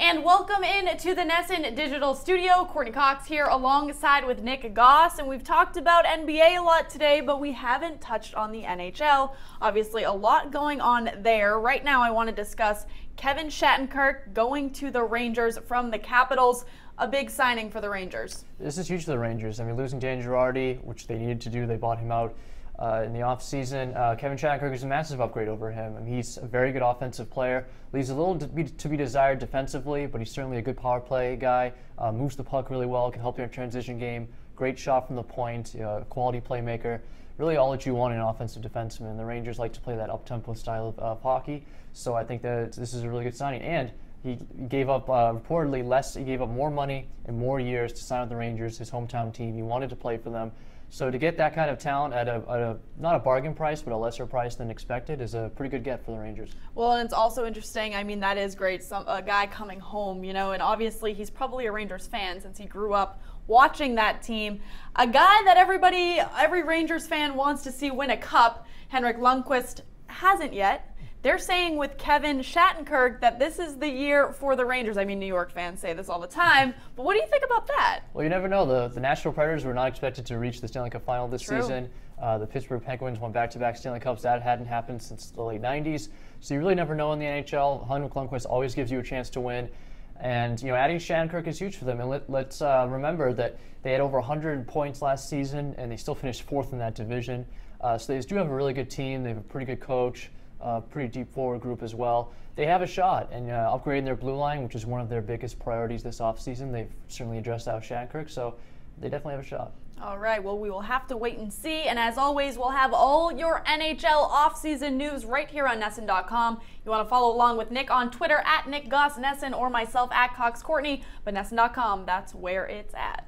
And welcome in to the NESN Digital Studio. Courtney Cox here alongside with Nick Goss, and we've talked about NBA a lot today, but we haven't touched on the NHL. Obviously a lot going on there. Right now I want to discuss Kevin Shattenkirk going to the Rangers from the Capitals. A big signing for the Rangers. This is huge for the Rangers. I mean, losing Dan Girardi, which they needed to do, they bought him out in the offseason. Kevin Shattenkirk is a massive upgrade over him. I mean, he's a very good offensive player. Leaves a little to be desired defensively, but he's certainly a good power play guy. Moves the puck really well, can help you in a transition game. Great shot from the point, quality playmaker. Really all that you want in an offensive defenseman. The Rangers like to play that up-tempo style of hockey, so I think that this is a really good signing. And he gave up, reportedly, he gave up more money and more years to sign with the Rangers, his hometown team. He wanted to play for them. So to get that kind of talent at not a bargain price, but a lesser price than expected is a pretty good get for the Rangers. Well, and it's also interesting. I mean, that is great. A guy coming home, and obviously he's probably a Rangers fan since he grew up watching that team. A guy that every Rangers fan wants to see win a cup, Henrik Lundqvist, hasn't yet. They're saying with Kevin Shattenkirk that this is the year for the Rangers. I mean, New York fans say this all the time, but what do you think about that? Well, you never know. The Nashville Predators were not expected to reach the Stanley Cup final this True. season. The Pittsburgh Penguins won back-to-back Stanley Cups. That hadn't happened since the late 90s. So you really never know in the NHL. Henrik Lundqvist always gives you a chance to win. And, adding Shattenkirk is huge for them. And let's remember that they had over 100 points last season, and they still finished fourth in that division. So they do have a really good team. They have a pretty good coach. Pretty deep forward group as well. They have a shot, and upgrading their blue line, which is one of their biggest priorities this offseason. They've certainly addressed that with Shattenkirk, so they definitely have a shot. All right, well, we will have to wait and see, and as always, we'll have all your NHL offseason news right here on NESN.com. You want to follow along with Nick on Twitter at Nick Goss NESN or myself at Cox Courtney, but NESN.com, that's where it's at.